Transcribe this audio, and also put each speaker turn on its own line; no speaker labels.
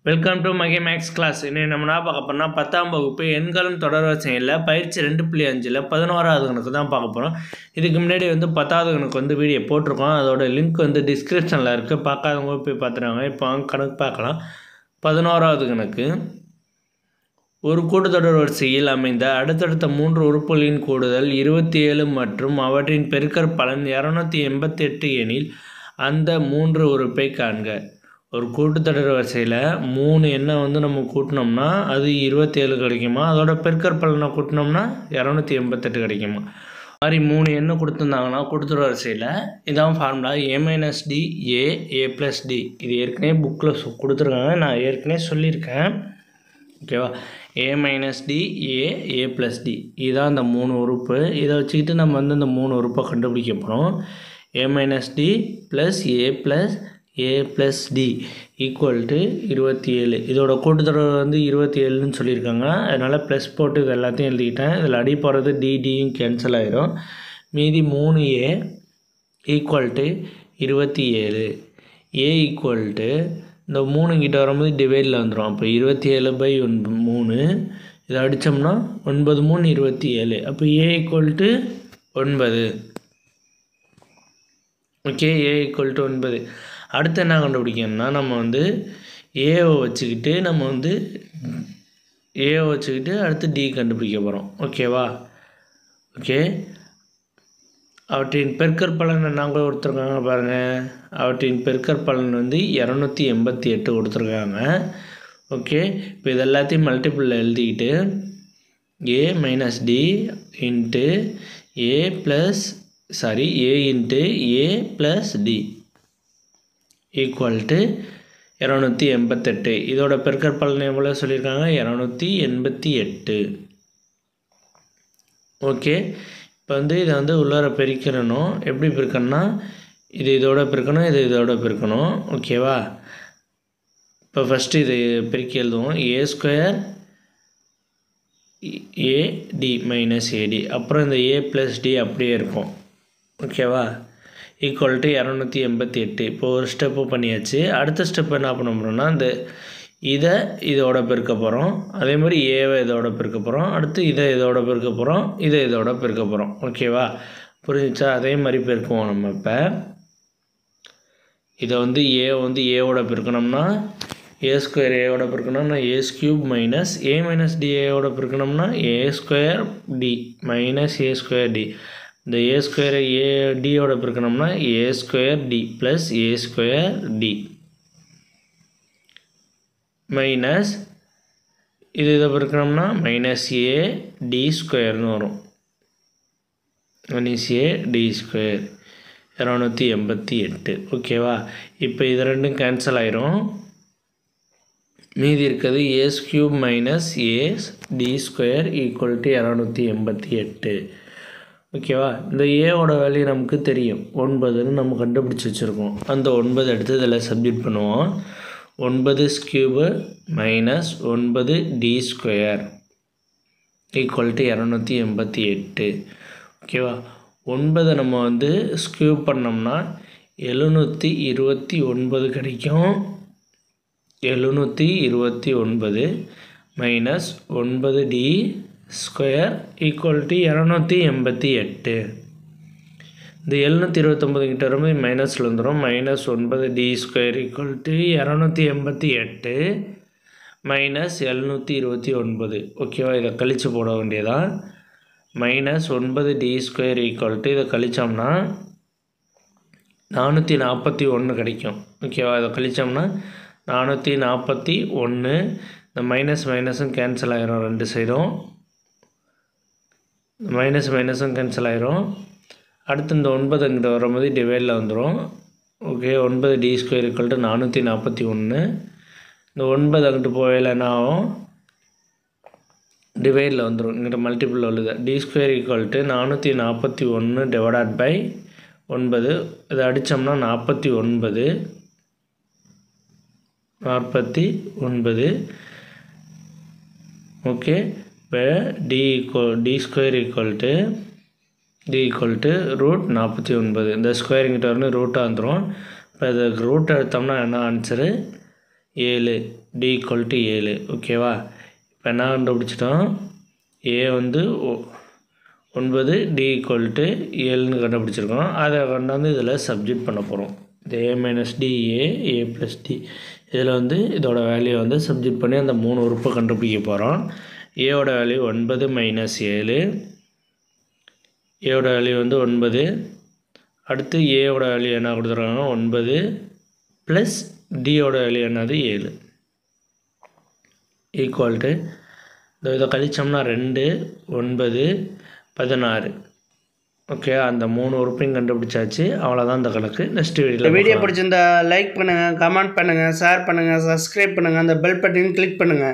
Welcome to மகே maths class. இன்னைக்கு நம்ம என்ன பார்க்க போறோம்னா 10ஆம் வகுப்பு எண்களும் தொடர்வரிசையில் பயிற்சி 2.5ல் 11வது கணக்கு தான் பார்க்க போகிறோம். இதுக்கு முன்னாடி 10வது கணக்கு வீடியோ போட்டிருக்கோம். அதோட லிங்க் டிஸ்கிரிப்ஷனில் இருக்குது. பார்க்காதவங்க போய் பார்த்துருவாங்க. இப்போ கணக்கு பார்க்கலாம். 11வது கணக்கு. ஒரு கூட்டுத்தொடர் வரிசையில் அமைந்த அடுத்தடுத்த 3 உறுப்புகளின் கூடுதல் 27 மற்றும் அவற்றின் பெருக்கற் பலன் 288 எனில் அந்த 3 உறுப்பை காண்க. ஒரு கூட்டுத்தொடர் வரிசையில் 3 எண்ணை நம்ம கூட்டினோம்னா அது 27 கிடைக்குமா, அதோட பெருக்கற் பலனை கூட்டினோம்னா 288 கிடைக்குமா. மாதிரி 3 எண்ணை கொடுத்துருந்தாங்கன்னா கூட்டுத்தொடர் வரிசையில் இதான் ஃபார்முலா a-d a+d. இது ஏற்கனவே புக்கில் கொடுத்துருக்காங்க, நான் ஏற்கனவே சொல்லியிருக்கேன். ஓகேவா. a-d a+d இதுதான் அந்த 3 உறுப்பு. இதை வச்சுக்கிட்டு நம்ம இந்த 3 உறுப்பை கண்டுபிடிக்க போகிறோம். a-d + a+d equal to 27. இதோட கூட்டுத்தொடர் 27ன்னு சொல்லியிருக்காங்க. அதனால் ப்ளஸ் போட்டு இது எல்லாத்தையும் எழுதிக்கிட்டேன். இதில் அடி போகிறது டியும் கேன்சல் ஆகிரும். மீதி 3a equal to 27. a equal to இந்த 3 கிட்ட வரும்போது டிவைடில் வந்துடும். அப்போ 27/3 இதை அடித்தோம்னா 9 3 27. அப்போ a equal to 9. Okay, a equal to 9. அடுத்து என்ன கண்டுபிடிக்கணும்னா நம்ம ஏவை வச்சுக்கிட்டு அடுத்து டி கண்டுபிடிக்க போகிறோம். ஓகேவா. ஓகே, அவற்றின் பெருக்கற் பலன் என்ன கொடுத்துருக்காங்க பாருங்கள். அவற்றின் பெருக்கற் பலன் 288 கொடுத்துருக்காங்க. ஓகே, இப்போ இது எல்லாத்தையும் மல்டிபிளில் எழுதிக்கிட்டு a-d into a+d equal to 288. இதோட பெருக்கற் பலன் எவ்வளோ சொல்லியிருக்காங்க? 288. ஓகே, இப்போ இதை உள்ளார பெருக்கணும். எப்படி பெருக்கணும்னா இது இதோட பெருக்கணும், இது இதோட பெருக்கணும். ஓகேவா. இப்போ ஃபஸ்ட்டு இது பெருக்கி எழுதுவோம். a² ad - அப்புறம் இந்த a+d அப்படியே இருக்கும். ஓகேவா. Equal to 288. இப்போ ஒரு ஸ்டெப்பு பண்ணியாச்சு. அடுத்த ஸ்டெப் என்ன பண்ண போகிறோம்னா இதை இதோட பெருக்க போகிறோம். அதே மாதிரி ஏவை இதோட பெருக்க போகிறோம். அடுத்து இதை இதோட பெருக்க போகிறோம், இதை இதோட பெருக்க போகிறோம். ஓகேவா, புரிஞ்சிச்சா. அதே மாதிரி பெருக்குவோம். நம்ம இப்போ இதை ஏவோட பெருக்கணும்னா a² ஏவோட பெருக்கணும்னா a³ - a-d ஏவோட பெருக்கணும்னா a²d - a²d. இந்த a² d-யோட பெருக்கணும்னா a²d + a²d மைனஸ் இதை பெருக்கணும்னா -ad² வரும். -ad² 288. ஓகேவா. இப்போ இது ரெண்டும் கேன்சல் ஆயிரும். மீதி இருக்கிறது a³ - ad² ஈக்குவல் டு 288. ஓகேவா. இந்த ஏவோட வேல்யூ நமக்கு தெரியும் 9ன்னு நம்ம கண்டுபிடிச்சி வச்சுருக்கோம். அந்த 9 எடுத்து இதில் சப்ஜெக்ட் பண்ணுவோம். 9³ - 9d² ஈக்குவல் டு 288. ஓகேவா. 9 நம்ம ஸ்கியூப் பண்ணோம்னா 729 கிடைக்கும். 729 மைனஸ் 9d² ஈக்குவல் டு 288. இந்த 729 கிட்ட வரும்போது மைனஸில் வந்துடும். -9d² equal to 288 minus 729. ஓகேவா. இதை கழித்து போட வேண்டியதான். -9d² ஈக்குவல் டு இதை கழித்தோம்னா 441 கிடைக்கும். ஓகேவா. இதை கழித்தோம்னா 441. இந்த மைனஸும் கேன்சல் ஆகிரும். ரெண்டு சைடும் மைனஸும் கேன்சல் ஆகிரும். அடுத்து இந்த 9 அங்கிட்ட வரும்போது டிவைடில் வந்துடும். Okay, 9d² equal to 441. இந்த 9 அங்கிட்டு போகல என்ன ஆகும்? டிவைடில் வந்துடும். இங்கிட்ட மல்டிபிள் உள்ளது. d² equal to 441 divided by 9. இதை அடித்தோம்னா 49. ஓகே, இப்போ d² ஈக்குவல் டு √49. இந்த ஸ்கொயரிங்கிட்ட வந்து ரூட்டாக வந்துடும். இப்போ இதை ரூட் எடுத்தோம்னா என்ன ஆன்சரு? 7 D = 7 ஓகேவா. இப்போ என்ன கண்டுபிடிச்சிட்டோம், A வந்து 9 D = 7ன்னு கண்டுபிடிச்சிருக்கோம். அதை கொண்டாந்து இதில் சப்ஜெக்ட் பண்ண போகிறோம். இது A - D A + D இதில் வந்து இதோட வேல்யூ வந்து சப்ஜெக்ட் பண்ணி அந்த 3 உறுப்பை கண்டுபிடிக்க போகிறோம். ஏவோட வேல்யூ 9 - 7, ஏவோட வேல்யூ வந்து 9. அடுத்து ஏவோட வேல்யூ என்ன கொடுத்துருக்காங்க, 9 ப்ளஸ் டியோட வேல்யூ என்னது 7 ஈக்குவல் டு இதை கழிச்சோம்னா 2 9 16. ஓகே, அந்த 3 உறுப்பையும் கண்டுபிடிச்சாச்சு. அவ்வளோதான் இந்த கணக்கு. நெக்ஸ்ட் வீடியோ
பிடிச்சிருந்தா லைக் பண்ணுங்கள், கமெண்ட் பண்ணுங்கள், ஷேர் பண்ணுங்கள், சப்ஸ்கிரைப் பண்ணுங்கள், அந்த பெல் பட்டனையும் கிளிக் பண்ணுங்கள்.